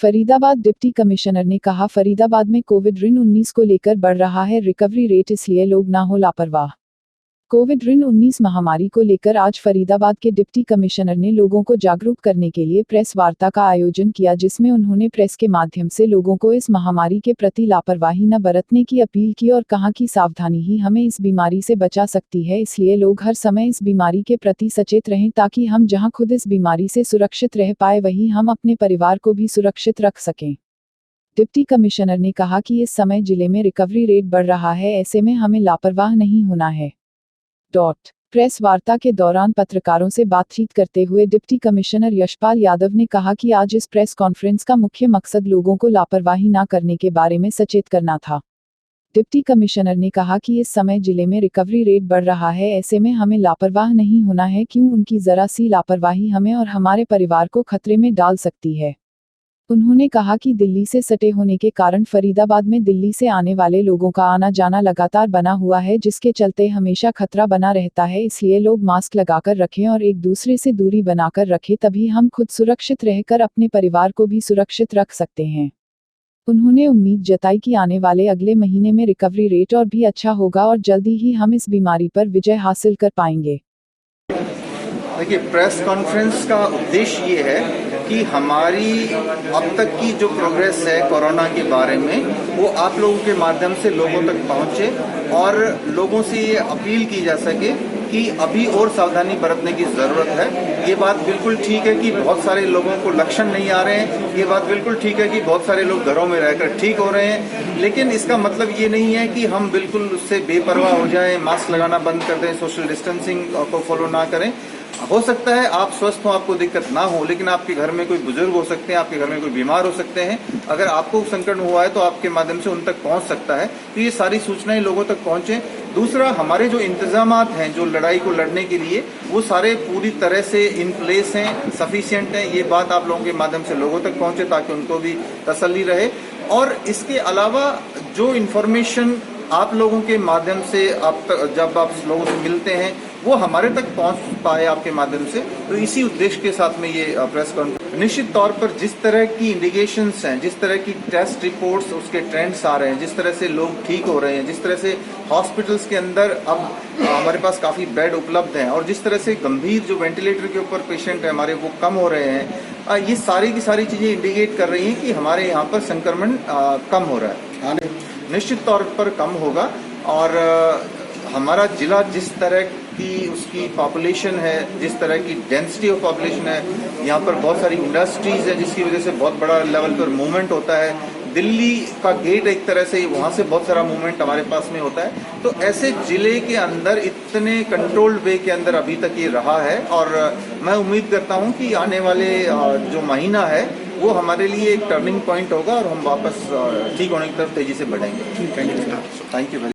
Faridabad deputy commissioner ने कहा, फरीदाबाद में कोविड ऋण 19 को लेकर बढ़ रहा है रिकवरी रेट, इसलिए लोग ना हो लापरवाह। कोविड ऋण 19 महामारी को लेकर आज फरीदाबाद के डिप्टी कमिश्नर ने लोगों को जागरूक करने के लिए प्रेस वार्ता का आयोजन किया, जिसमें उन्होंने प्रेस के माध्यम से लोगों को इस महामारी के प्रति लापरवाही न बरतने की अपील की और कहा कि सावधानी ही हमें इस बीमारी से बचा सकती है, इसलिए लोग हर समय इस बीमारी के प्रति सचेत रहें ताकि हम जहां खुद इस बीमारी से सुरक्षित रह पाए वहीं हम अपने परिवार को भी सुरक्षित रख सकें। डिप्टी कमिश्नर ने कहा कि इस समय जिले में रिकवरी रेट बढ़ रहा है, ऐसे में हमें लापरवाह नहीं होना है। प्रेस वार्ता के दौरान पत्रकारों से बातचीत करते हुए डिप्टी कमिश्नर यशपाल यादव ने कहा कि आज इस प्रेस कॉन्फ्रेंस का मुख्य मकसद लोगों को लापरवाही न करने के बारे में सचेत करना था। डिप्टी कमिश्नर ने कहा कि इस समय जिले में रिकवरी रेट बढ़ रहा है, ऐसे में हमें लापरवाह नहीं होना है, क्यों उनकी जरा सी लापरवाही हमें और हमारे परिवार को खतरे में डाल सकती है। उन्होंने कहा कि दिल्ली से सटे होने के कारण फरीदाबाद में दिल्ली से आने वाले लोगों का आना जाना लगातार बना हुआ है, जिसके चलते हमेशा खतरा बना रहता है, इसलिए लोग मास्क लगाकर रखें और एक दूसरे से दूरी बनाकर रखें, तभी हम खुद सुरक्षित रहकर अपने परिवार को भी सुरक्षित रख सकते हैं। उन्होंने उम्मीद जताई कि आने वाले अगले महीने में रिकवरी रेट और भी अच्छा होगा और जल्दी ही हम इस बीमारी पर विजय हासिल कर पाएंगे। देखिए, प्रेस कॉन्फ्रेंस का उद्देश्य ये है कि हमारी अब तक की जो प्रोग्रेस है कोरोना के बारे में वो आप लोगों के माध्यम से लोगों तक पहुंचे और लोगों से ये अपील की जा सके कि अभी और सावधानी बरतने की ज़रूरत है। ये बात बिल्कुल ठीक है कि बहुत सारे लोगों को लक्षण नहीं आ रहे हैं, ये बात बिल्कुल ठीक है कि बहुत सारे लोग घरों में रहकर ठीक हो रहे हैं, लेकिन इसका मतलब ये नहीं है कि हम बिल्कुल उससे बेपरवाह हो जाएं, मास्क लगाना बंद कर दें, सोशल डिस्टेंसिंग को फॉलो ना करें। हो सकता है आप स्वस्थ हो, आपको दिक्कत ना हो, लेकिन आपके घर में कोई बुजुर्ग हो सकते हैं, आपके घर में कोई बीमार हो सकते हैं। अगर आपको संकट हुआ है तो आपके माध्यम से उन तक पहुंच सकता है, तो ये सारी सूचनाएं लोगों तक पहुंचे। दूसरा, हमारे जो इंतजामात हैं जो लड़ाई को लड़ने के लिए, वो सारे पूरी तरह से इन प्लेस हैं, सफिशिएंट हैं। ये बात आप लोगों के माध्यम से लोगों तक पहुंचे ताकि उनको भी तसल्ली रहे। और इसके अलावा जो इन्फॉर्मेशन आप लोगों के माध्यम से जब आप लोगों से मिलते हैं वो हमारे तक पहुंच पाए आपके माध्यम से, तो इसी उद्देश्य के साथ में ये प्रेस कॉन्फ्रेंस। निश्चित तौर पर जिस तरह की इंडिकेशंस हैं, जिस तरह की टेस्ट रिपोर्ट्स उसके ट्रेंड्स आ रहे हैं, जिस तरह से लोग ठीक हो रहे हैं, जिस तरह से हॉस्पिटल्स के अंदर अब हमारे पास काफ़ी बेड उपलब्ध हैं और जिस तरह से गंभीर जो वेंटिलेटर के ऊपर पेशेंट है हमारे वो कम हो रहे हैं, ये सारी की सारी चीज़ें इंडिकेट कर रही हैं कि हमारे यहाँ पर संक्रमण कम हो रहा है। निश्चित तौर पर कम होगा और हमारा जिला जिस तरह की उसकी पॉपुलेशन है, जिस तरह की डेंसिटी ऑफ पॉपुलेशन है, यहाँ पर बहुत सारी इंडस्ट्रीज है जिसकी वजह से बहुत बड़ा लेवल पर मूवमेंट होता है। दिल्ली का गेट एक तरह से वहाँ से बहुत सारा मूवमेंट हमारे पास में होता है, तो ऐसे जिले के अंदर इतने कंट्रोल्ड वे के अंदर अभी तक ये रहा है और मैं उम्मीद करता हूँ कि आने वाले जो महीना है वो हमारे लिए एक टर्निंग पॉइंट होगा और हम वापस ठीक होने की तरफ तेजी से बढ़ेंगे। Thank you.